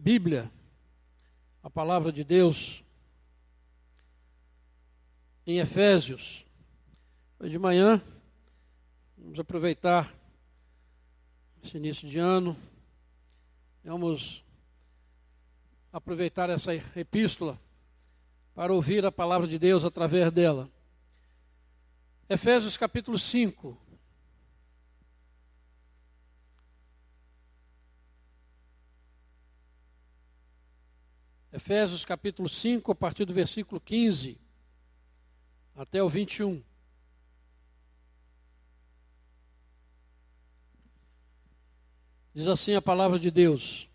Bíblia, a palavra de Deus, em Efésios. Hoje de manhã, vamos aproveitar esse início de ano, vamos aproveitar essa epístola para ouvir a palavra de Deus através dela. Efésios capítulo 5. Efésios capítulo 5, a partir do versículo 15 até o 21. Diz assim a palavra de Deus: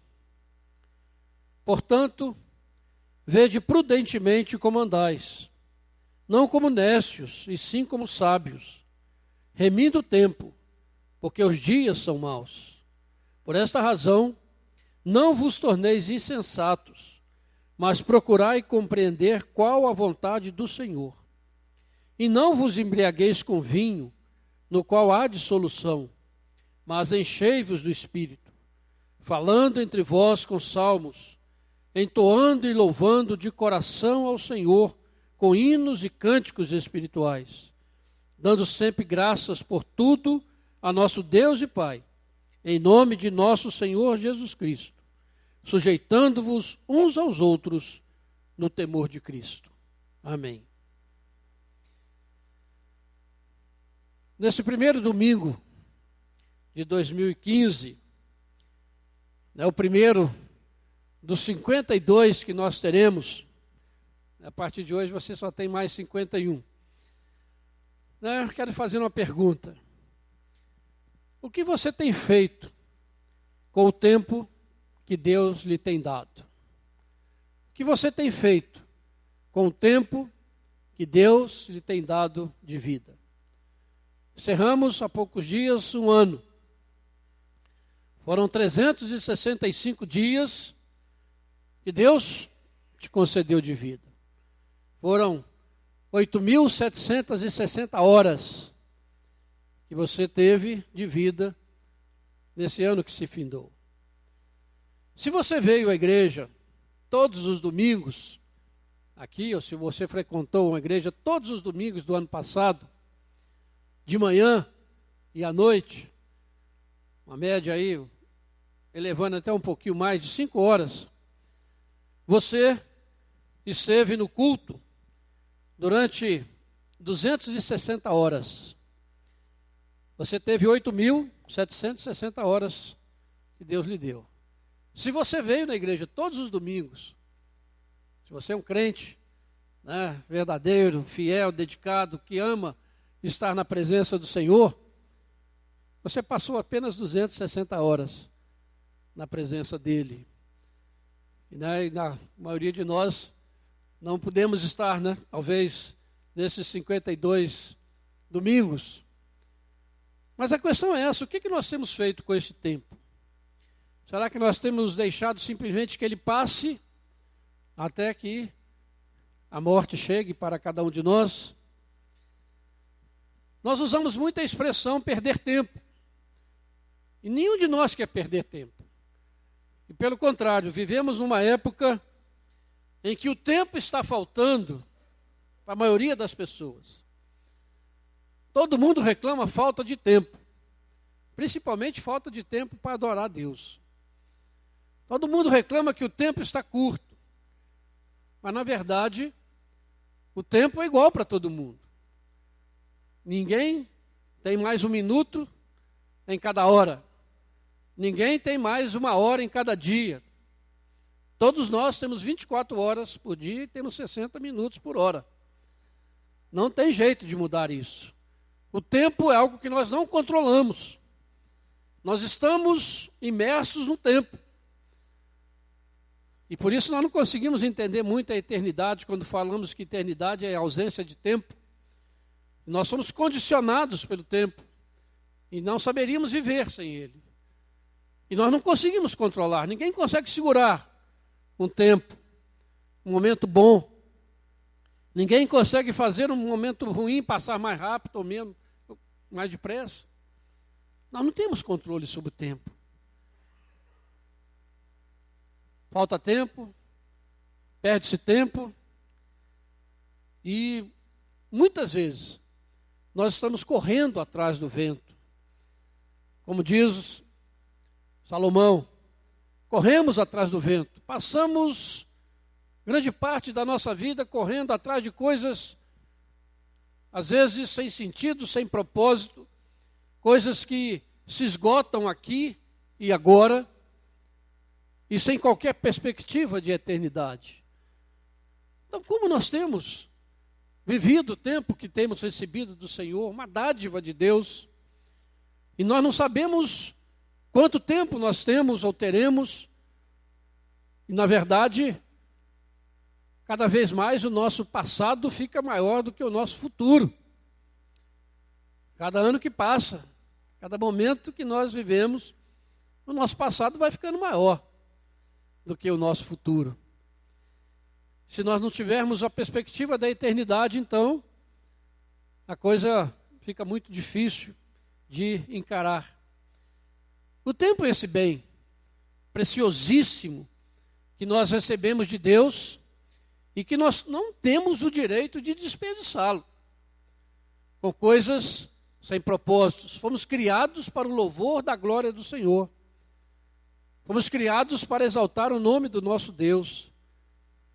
Portanto, vede prudentemente como andais, não como necios, e sim como sábios, remindo o tempo, porque os dias são maus. Por esta razão, não vos torneis insensatos, mas procurai compreender qual a vontade do Senhor. E não vos embriagueis com vinho, no qual há dissolução, mas enchei-vos do Espírito, falando entre vós com salmos, entoando e louvando de coração ao Senhor, com hinos e cânticos espirituais, dando sempre graças por tudo a nosso Deus e Pai, em nome de nosso Senhor Jesus Cristo, sujeitando-vos uns aos outros no temor de Cristo. Amém. Nesse primeiro domingo de 2015, o primeiro dos 52 que nós teremos, a partir de hoje você só tem mais 51. Eu quero fazer uma pergunta. O que você tem feito com o tempo que Deus lhe tem dado? O que você tem feito com o tempo que Deus lhe tem dado de vida? Encerramos há poucos dias um ano. Foram 365 dias que Deus te concedeu de vida. Foram 8.760 horas que você teve de vida nesse ano que se findou. Se você veio à igreja todos os domingos, aqui, ou se você frequentou uma igreja todos os domingos do ano passado, de manhã e à noite, uma média aí, elevando até um pouquinho mais de 5 horas, você esteve no culto durante 260 horas. Você teve 8.760 horas que Deus lhe deu. Se você veio na igreja todos os domingos, se você é um crente, verdadeiro, fiel, dedicado, que ama estar na presença do Senhor, você passou apenas 260 horas na presença dEle. E na maioria de nós não podemos estar, talvez, nesses 52 domingos. Mas a questão é essa: o que nós temos feito com esse tempo? Será que nós temos deixado simplesmente que ele passe até que a morte chegue para cada um de nós? Nós usamos muito a expressão perder tempo. E nenhum de nós quer perder tempo. E pelo contrário, vivemos numa época em que o tempo está faltando para a maioria das pessoas. Todo mundo reclama falta de tempo. Principalmente falta de tempo para adorar a Deus. Todo mundo reclama que o tempo está curto. Mas, na verdade, o tempo é igual para todo mundo. Ninguém tem mais 1 minuto em cada hora. Ninguém tem mais 1 hora em cada dia. Todos nós temos 24 horas por dia e temos 60 minutos por hora. Não tem jeito de mudar isso. O tempo é algo que nós não controlamos. Nós estamos imersos no tempo. E por isso nós não conseguimos entender muito a eternidade quando falamos que eternidade é ausência de tempo. Nós somos condicionados pelo tempo e não saberíamos viver sem ele. E nós não conseguimos controlar, ninguém consegue segurar um tempo, um momento bom. Ninguém consegue fazer um momento ruim passar mais rápido ou menos, mais depressa. Nós não temos controle sobre o tempo. falta tempo, perde-se tempo e muitas vezes nós estamos correndo atrás do vento. Como diz Salomão, corremos atrás do vento. Passamos grande parte da nossa vida correndo atrás de coisas, às vezes sem sentido, sem propósito, coisas que se esgotam aqui e agora, e sem qualquer perspectiva de eternidade. Então, como nós temos vivido o tempo que temos recebido do Senhor, uma dádiva de Deus, e nós não sabemos quanto tempo nós temos ou teremos, e na verdade, cada vez mais o nosso passado fica maior do que o nosso futuro. Cada ano que passa, cada momento que nós vivemos, o nosso passado vai ficando maior do que o nosso futuro. Se nós não tivermos a perspectiva da eternidade, então a coisa fica muito difícil de encarar. O tempo é esse bem preciosíssimo que nós recebemos de Deus e que nós não temos o direito de desperdiçá-lo com coisas sem propósitos. Fomos criados para o louvor da glória do Senhor. Fomos criados para exaltar o nome do nosso Deus.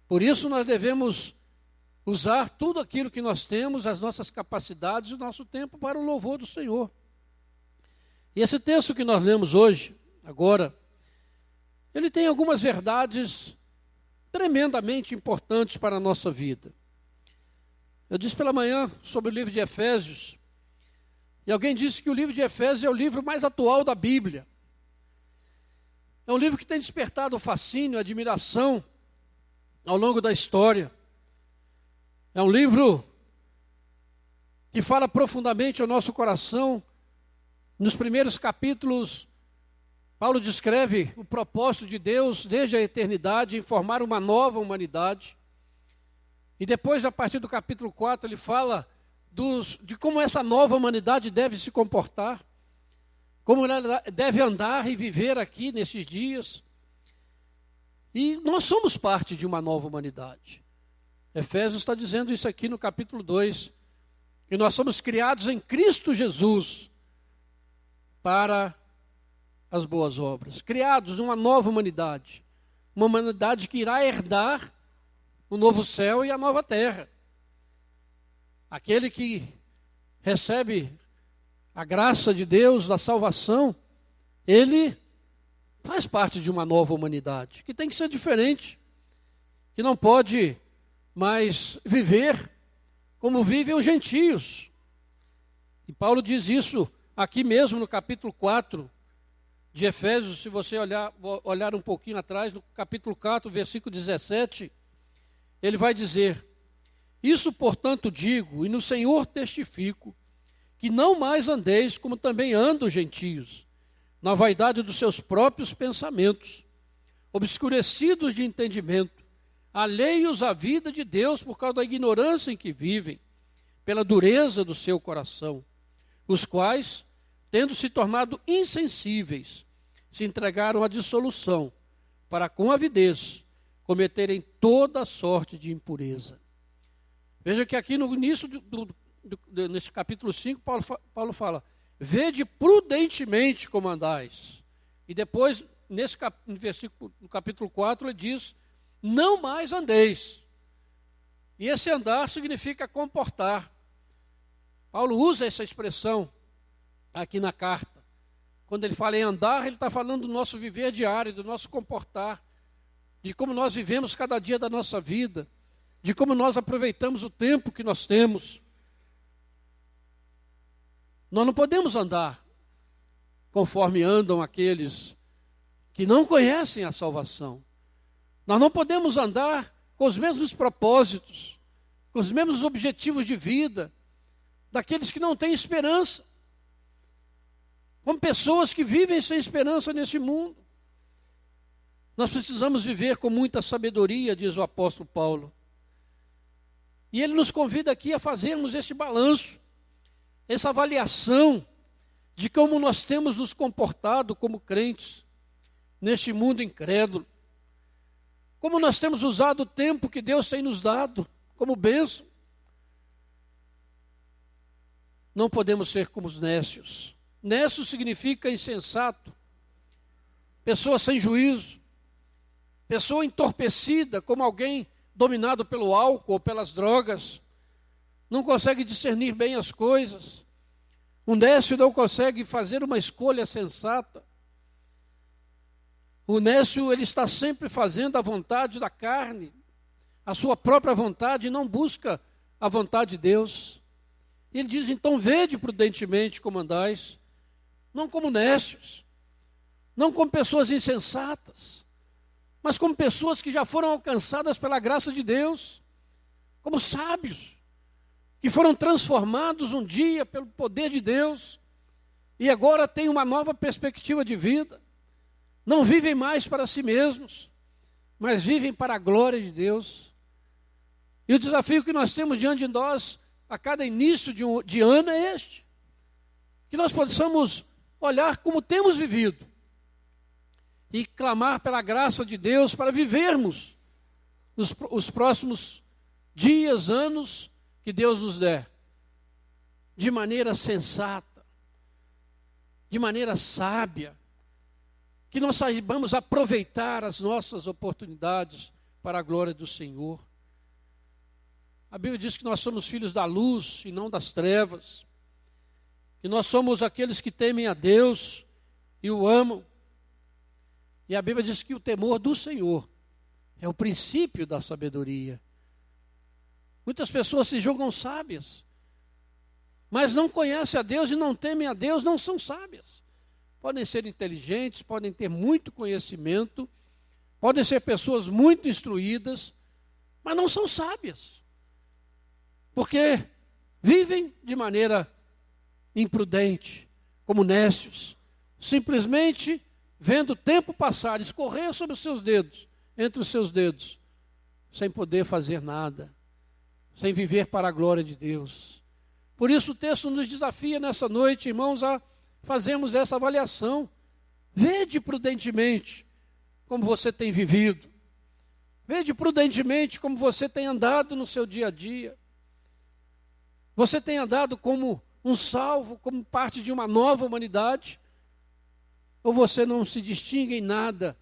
Por isso nós devemos usar tudo aquilo que nós temos, as nossas capacidades e o nosso tempo para o louvor do Senhor. E esse texto que nós lemos hoje, agora, ele tem algumas verdades tremendamente importantes para a nossa vida. Eu disse pela manhã sobre o livro de Efésios, e alguém disse que o livro de Efésios é o livro mais atual da Bíblia. É um livro que tem despertado fascínio, admiração ao longo da história. É um livro que fala profundamente ao nosso coração. Nos primeiros capítulos, Paulo descreve o propósito de Deus desde a eternidade em formar uma nova humanidade. E depois, a partir do capítulo 4, ele fala de como essa nova humanidade deve se comportar, como ela deve andar e viver aqui nesses dias. E nós somos parte de uma nova humanidade. Efésios está dizendo isso aqui no capítulo 2, que nós somos criados em Cristo Jesus para as boas obras. Criados uma nova humanidade. Uma humanidade que irá herdar o novo céu e a nova terra. Aquele que recebe a graça de Deus, da salvação, ele faz parte de uma nova humanidade, que tem que ser diferente, que não pode mais viver como vivem os gentios. E Paulo diz isso aqui mesmo no capítulo 4 de Efésios, se você olhar um pouquinho atrás, no capítulo 4, versículo 17, ele vai dizer: isso, portanto, digo, e no Senhor testifico, que não mais andeis como também andam os gentios, na vaidade dos seus próprios pensamentos, obscurecidos de entendimento, alheios à vida de Deus por causa da ignorância em que vivem, pela dureza do seu coração, os quais, tendo se tornado insensíveis, se entregaram à dissolução, para com avidez cometerem toda sorte de impureza. Veja que aqui no início, nesse capítulo 5, Paulo fala: vede prudentemente como andais. E depois, no versículo, no capítulo 4, ele diz: não mais andeis. E esse andar significa comportar. Paulo usa essa expressão aqui na carta. Quando ele fala em andar, ele está falando do nosso viver diário, do nosso comportar, de como nós vivemos cada dia da nossa vida, de como nós aproveitamos o tempo que nós temos. Nós não podemos andar conforme andam aqueles que não conhecem a salvação. Nós não podemos andar com os mesmos propósitos, com os mesmos objetivos de vida daqueles que não têm esperança. Como pessoas que vivem sem esperança nesse mundo. Nós precisamos viver com muita sabedoria, diz o apóstolo Paulo. E ele nos convida aqui a fazermos esse balanço, essa avaliação de como nós temos nos comportado como crentes neste mundo incrédulo. como nós temos usado o tempo que Deus tem nos dado como bênção. Não podemos ser como os nécios. Nécio significa insensato, pessoa sem juízo, pessoa entorpecida, como alguém dominado pelo álcool ou pelas drogas, não consegue discernir bem as coisas. O nécio não consegue fazer uma escolha sensata. O nécio, ele está sempre fazendo a vontade da carne, a sua própria vontade, e não busca a vontade de Deus. Ele diz, então, vede prudentemente como andais, não como nécios, não como pessoas insensatas, mas como pessoas que já foram alcançadas pela graça de Deus, como sábios, que foram transformados um dia pelo poder de Deus, e agora têm uma nova perspectiva de vida. Não vivem mais para si mesmos, mas vivem para a glória de Deus. E o desafio que nós temos diante de nós, a cada início de ano, é este: que nós possamos olhar como temos vivido e clamar pela graça de Deus para vivermos os próximos dias, anos que Deus nos der, de maneira sensata, de maneira sábia, que nós saibamos aproveitar as nossas oportunidades para a glória do Senhor. A Bíblia diz que nós somos filhos da luz e não das trevas, que nós somos aqueles que temem a Deus e o amam. E a Bíblia diz que o temor do Senhor é o princípio da sabedoria. Muitas pessoas se julgam sábias, mas não conhecem a Deus e não temem a Deus, não são sábias. Podem ser inteligentes, podem ter muito conhecimento, podem ser pessoas muito instruídas, mas não são sábias, porque vivem de maneira imprudente, como nécios, simplesmente vendo o tempo passar, escorrer sobre os seus dedos, entre os seus dedos, sem poder fazer nada, sem viver para a glória de Deus. Por isso o texto nos desafia nessa noite, irmãos, a fazermos essa avaliação. Vede prudentemente como você tem vivido. Vede prudentemente como você tem andado no seu dia a dia. Você tem andado como um salvo, como parte de uma nova humanidade? Ou você não se distingue em nada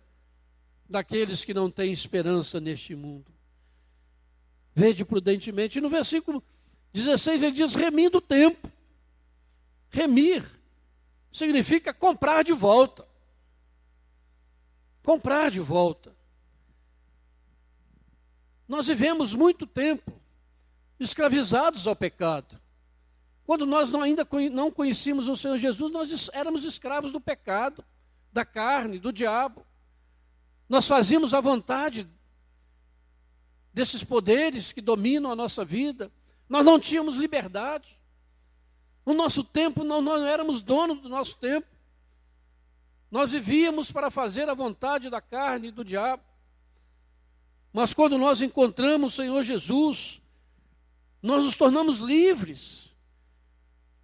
daqueles que não têm esperança neste mundo? Vede prudentemente. E no versículo 16 ele diz, remindo o tempo. Remir significa comprar de volta. Comprar de volta. Nós vivemos muito tempo escravizados ao pecado. Quando nós ainda não conhecíamos o Senhor Jesus, nós éramos escravos do pecado, da carne, do diabo. Nós fazíamos a vontade desses poderes que dominam a nossa vida. Nós não tínhamos liberdade. O nosso tempo, nós não éramos donos do nosso tempo. Nós vivíamos para fazer a vontade da carne e do diabo. Mas quando nós encontramos o Senhor Jesus, nós nos tornamos livres.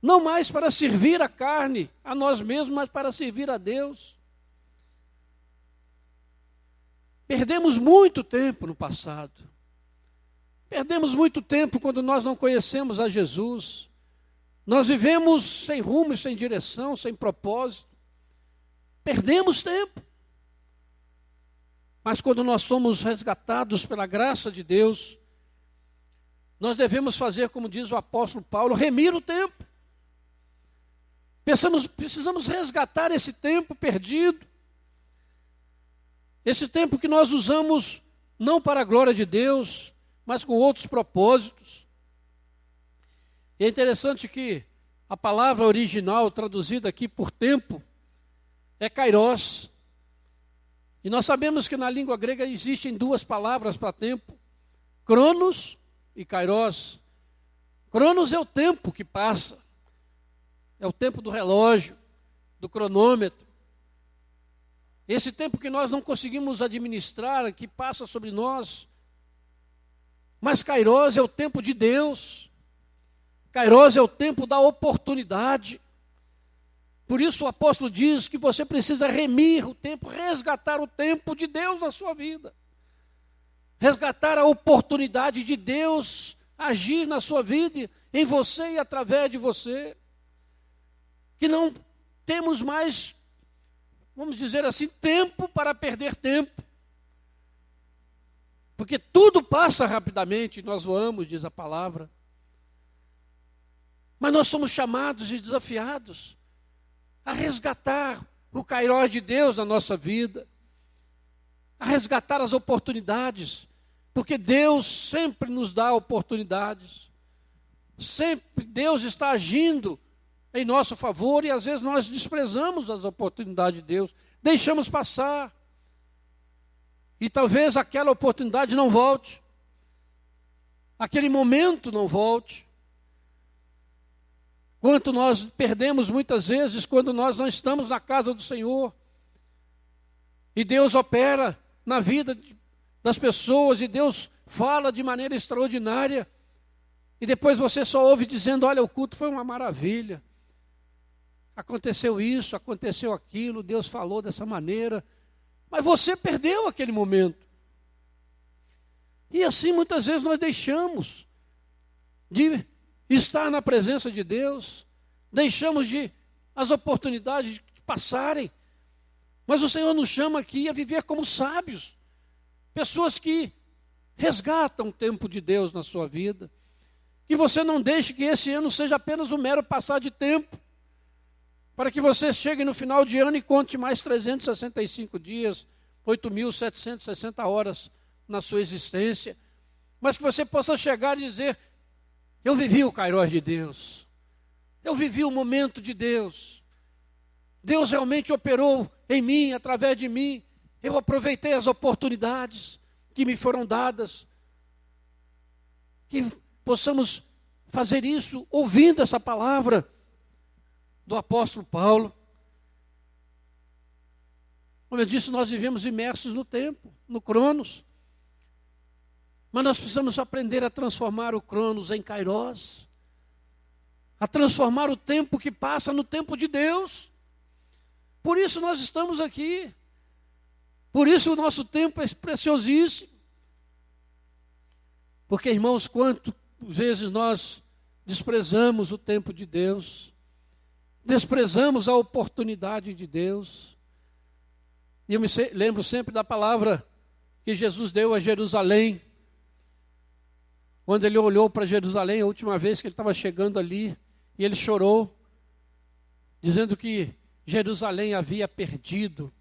Não mais para servir a carne, a nós mesmos, mas para servir a Deus. Perdemos muito tempo no passado. Perdemos muito tempo quando nós não conhecemos a Jesus. Nós vivemos sem rumo e sem direção, sem propósito. Perdemos tempo. Mas quando nós somos resgatados pela graça de Deus, nós devemos fazer, como diz o apóstolo Paulo, remir o tempo. Precisamos resgatar esse tempo perdido. Esse tempo que nós usamos não para a glória de Deus, mas com outros propósitos. E é interessante que a palavra original traduzida aqui por tempo é kairos. E nós sabemos que na língua grega existem duas palavras para tempo, cronos e kairos. Cronos é o tempo que passa, é o tempo do relógio, do cronômetro. Esse tempo que nós não conseguimos administrar, que passa sobre nós. Mas kairos é o tempo de Deus. Kairos é o tempo da oportunidade. Por isso o apóstolo diz que você precisa remir o tempo, resgatar o tempo de Deus na sua vida. resgatar a oportunidade de Deus agir na sua vida, em você e através de você. Que não temos mais, vamos dizer assim, tempo para perder tempo. Porque tudo passa rapidamente, nós voamos, diz a palavra. Mas nós somos chamados e desafiados a resgatar o kairós de Deus na nossa vida, a resgatar as oportunidades, porque Deus sempre nos dá oportunidades. Sempre Deus está agindo em nosso favor e às vezes nós desprezamos as oportunidades de Deus, deixamos passar. E talvez aquela oportunidade não volte, aquele momento não volte. Quanto nós perdemos muitas vezes quando nós não estamos na casa do Senhor. E Deus opera na vida das pessoas e Deus fala de maneira extraordinária. E depois você só ouve dizendo, olha, o culto foi uma maravilha. Aconteceu isso, aconteceu aquilo, Deus falou dessa maneira. Mas você perdeu aquele momento. E assim muitas vezes nós deixamos de estar na presença de Deus, deixamos de as oportunidades de passarem. Mas o Senhor nos chama aqui a viver como sábios, pessoas que resgatam o tempo de Deus na sua vida. Que você não deixe que esse ano seja apenas um mero passar de tempo, para que você chegue no final de ano e conte mais 365 dias, 8.760 horas na sua existência, mas que você possa chegar e dizer, eu vivi o kairós de Deus, eu vivi o momento de Deus, Deus realmente operou em mim, através de mim, eu aproveitei as oportunidades que me foram dadas, que possamos fazer isso ouvindo essa palavra do apóstolo Paulo. Como eu disse, nós vivemos imersos no tempo, no Cronos. Mas nós precisamos aprender a transformar o Cronos em Kairós. A transformar o tempo que passa no tempo de Deus. Por isso nós estamos aqui. Por isso o nosso tempo é preciosíssimo. Porque, irmãos, quantas vezes nós desprezamos o tempo de Deus. Desprezamos a oportunidade de Deus. E eu me lembro sempre da palavra que Jesus deu a Jerusalém. Quando ele olhou para Jerusalém, a última vez que ele estava chegando ali, e ele chorou, dizendo que Jerusalém havia perdido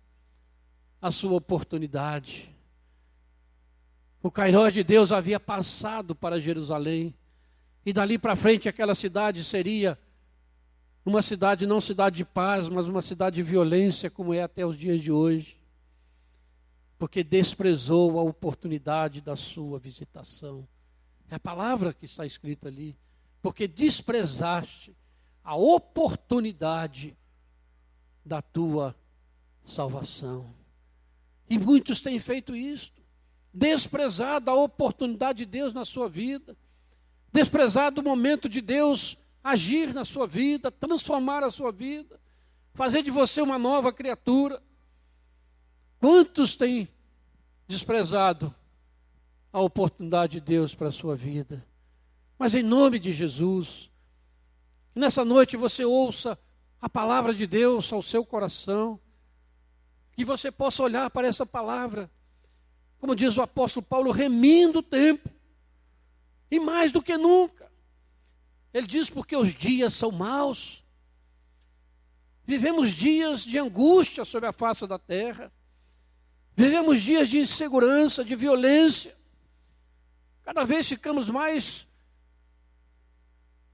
a sua oportunidade. O kairós de Deus havia passado para Jerusalém, e dali para frente aquela cidade seria uma cidade, não cidade de paz, mas uma cidade de violência, como é até os dias de hoje. Porque desprezou a oportunidade da sua visitação. É a palavra que está escrita ali. Porque desprezaste a oportunidade da tua salvação. E muitos têm feito isso. Desprezado a oportunidade de Deus na sua vida. Desprezado o momento de Deus agir na sua vida, transformar a sua vida, fazer de você uma nova criatura. Quantos têm desprezado a oportunidade de Deus para a sua vida? Mas em nome de Jesus, nessa noite você ouça a palavra de Deus ao seu coração, que você possa olhar para essa palavra, como diz o apóstolo Paulo, remindo o tempo, e mais do que nunca. Ele diz porque os dias são maus. Vivemos dias de angústia sobre a face da terra. Vivemos dias de insegurança, de violência. Cada vez ficamos mais,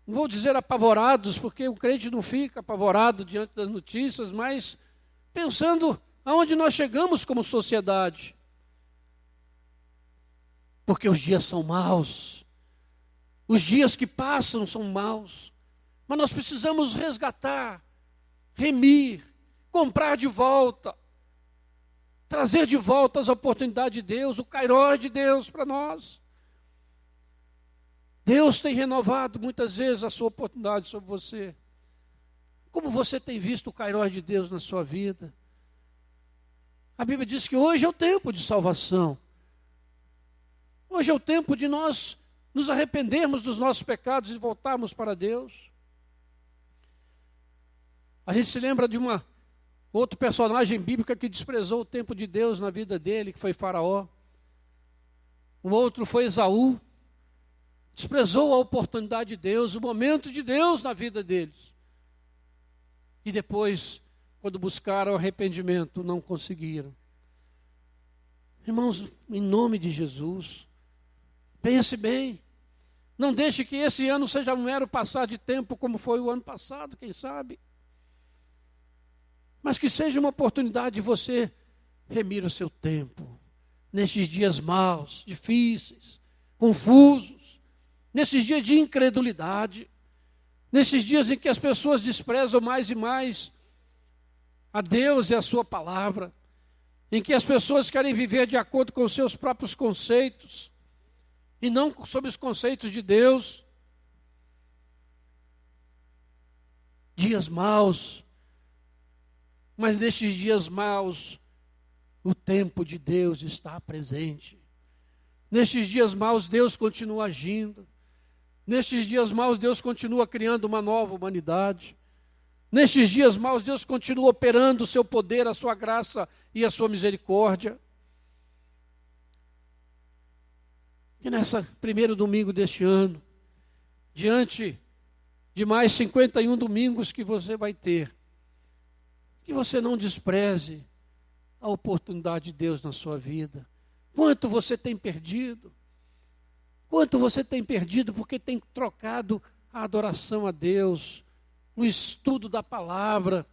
não vou dizer apavorados, porque o crente não fica apavorado diante das notícias, mas pensando aonde nós chegamos como sociedade. Porque os dias são maus. Os dias que passam são maus, mas nós precisamos resgatar, remir, comprar de volta, trazer de volta as oportunidades de Deus, o kairós de Deus para nós. Deus tem renovado muitas vezes a sua oportunidade sobre você. Como você tem visto o kairós de Deus na sua vida? A Bíblia diz que hoje é o tempo de salvação. Hoje é o tempo de nós nos arrependermos dos nossos pecados e voltarmos para Deus. A gente se lembra de outro personagem bíblico que desprezou o tempo de Deus na vida dele, que foi Faraó. O outro foi Esaú. Desprezou a oportunidade de Deus, o momento de Deus na vida deles. E depois, quando buscaram arrependimento, não conseguiram. Irmãos, em nome de Jesus, pense bem. Não deixe que esse ano seja um mero passar de tempo como foi o ano passado, quem sabe. Mas que seja uma oportunidade de você remir o seu tempo. Nestes dias maus, difíceis, confusos. Nesses dias de incredulidade. Nesses dias em que as pessoas desprezam mais e mais a Deus e a sua palavra. Em que as pessoas querem viver de acordo com os seus próprios conceitos. E não sob os conceitos de Deus. Dias maus. Mas nestes dias maus, o tempo de Deus está presente. Nestes dias maus, Deus continua agindo. Nestes dias maus, Deus continua criando uma nova humanidade. Nestes dias maus, Deus continua operando o seu poder, a sua graça e a sua misericórdia. E nessa primeiro domingo deste ano, diante de mais 51 domingos que você vai ter, que você não despreze a oportunidade de Deus na sua vida. Quanto você tem perdido? Quanto você tem perdido porque tem trocado a adoração a Deus, o estudo da palavra,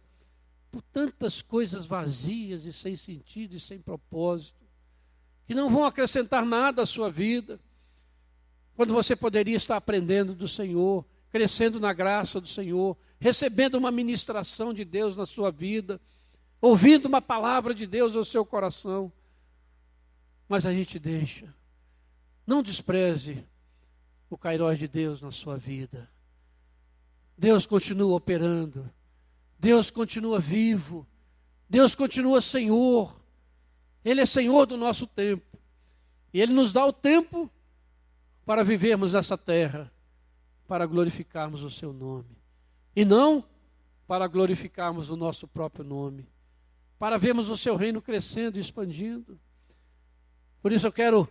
por tantas coisas vazias e sem sentido e sem propósito, que não vão acrescentar nada à sua vida, quando você poderia estar aprendendo do Senhor, crescendo na graça do Senhor, recebendo uma ministração de Deus na sua vida, ouvindo uma palavra de Deus ao seu coração. Mas a gente deixa. Não despreze o kairós de Deus na sua vida. Deus continua operando. Deus continua vivo. Deus continua Senhor. Ele é Senhor do nosso tempo. E Ele nos dá o tempo para vivermos nessa terra, para glorificarmos o seu nome. E não para glorificarmos o nosso próprio nome. Para vermos o seu reino crescendo e expandindo. Por isso eu quero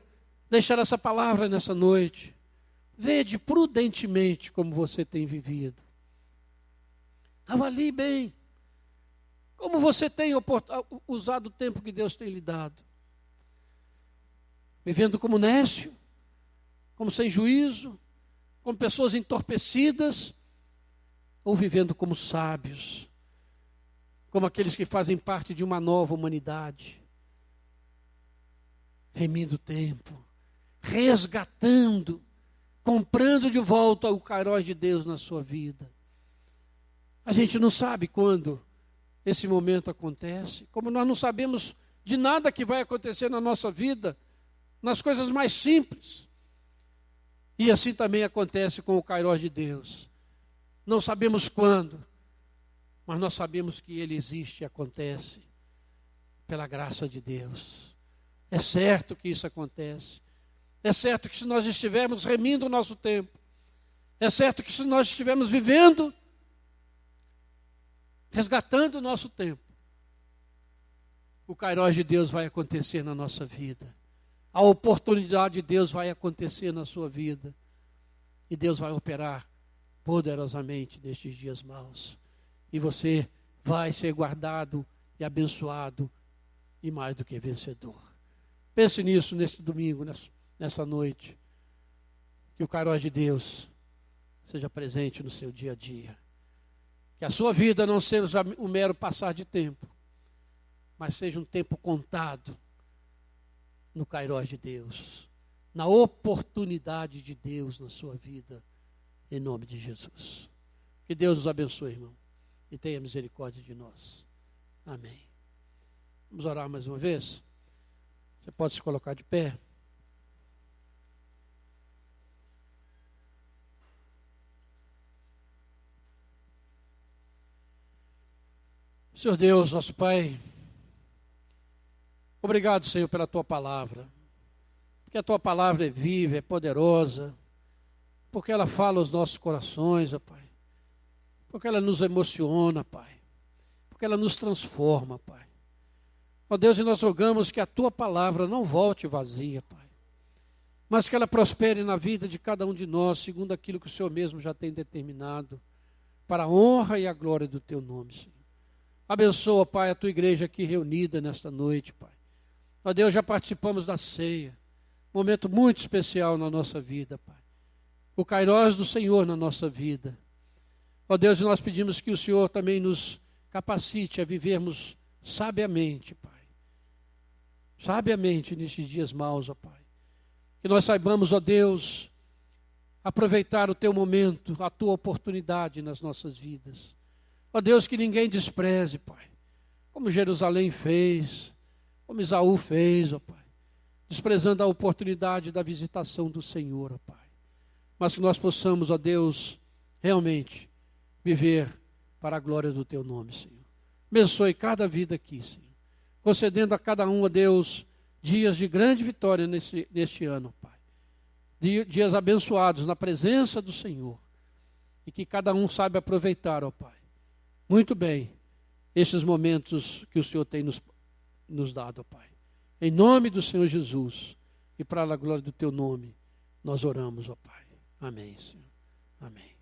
deixar essa palavra nessa noite. Vede prudentemente como você tem vivido. Avalie bem como você tem usado o tempo que Deus tem lhe dado. Vivendo como nécio, como sem juízo, como pessoas entorpecidas, ou vivendo como sábios, como aqueles que fazem parte de uma nova humanidade, remindo o tempo, resgatando, comprando de volta o kairós de Deus na sua vida. A gente não sabe quando esse momento acontece, como nós não sabemos de nada que vai acontecer na nossa vida, nas coisas mais simples. E assim também acontece com o kairós de Deus. Não sabemos quando, mas nós sabemos que ele existe e acontece pela graça de Deus. É certo que isso acontece. É certo que se nós estivermos remindo o nosso tempo, é certo que se nós estivermos vivendo, resgatando o nosso tempo, o kairós de Deus vai acontecer na nossa vida. A oportunidade de Deus vai acontecer na sua vida. E Deus vai operar poderosamente nestes dias maus. E você vai ser guardado e abençoado e mais do que vencedor. Pense nisso nesse domingo, nessa noite. Que o kairós de Deus seja presente no seu dia a dia. Que a sua vida não seja um mero passar de tempo, mas seja um tempo contado no kairós de Deus, na oportunidade de Deus na sua vida, em nome de Jesus. Que Deus nos abençoe, irmão, e tenha misericórdia de nós. Amém. Vamos orar mais uma vez? Você pode se colocar de pé. Senhor Deus, nosso Pai, obrigado, Senhor, pela Tua palavra. porque a tua palavra é viva, é poderosa, porque ela fala aos nossos corações, ó Pai, porque ela nos emociona, Pai, porque ela nos transforma, Pai. Ó Deus, e nós rogamos que a tua palavra não volte vazia, Pai, mas que ela prospere na vida de cada um de nós, segundo aquilo que o Senhor mesmo já tem determinado, para a honra e a glória do teu nome, Senhor. Abençoa, Pai, a tua igreja aqui reunida nesta noite, Pai. Ó Deus, já participamos da ceia, momento muito especial na nossa vida, Pai. O kairós do Senhor na nossa vida. Ó Deus, nós pedimos que o Senhor também nos capacite a vivermos sabiamente, Pai. Sabiamente nestes dias maus, ó Pai. Que nós saibamos, ó Deus, aproveitar o teu momento, a tua oportunidade nas nossas vidas. Ó Deus, que ninguém despreze, Pai, como Jerusalém fez, como Esaú fez, ó Pai, desprezando a oportunidade da visitação do Senhor, ó Pai. Mas que nós possamos, ó Deus, realmente viver para a glória do teu nome, Senhor. Abençoe cada vida aqui, Senhor, concedendo a cada um, ó Deus, dias de grande vitória neste ano, Pai. Dias abençoados na presença do Senhor. E que cada um saiba aproveitar, ó Pai, muito bem, estes momentos que o Senhor tem nos dado, ó Pai. Em nome do Senhor Jesus e para a glória do teu nome, nós oramos, ó Pai. Amém, Senhor. Amém.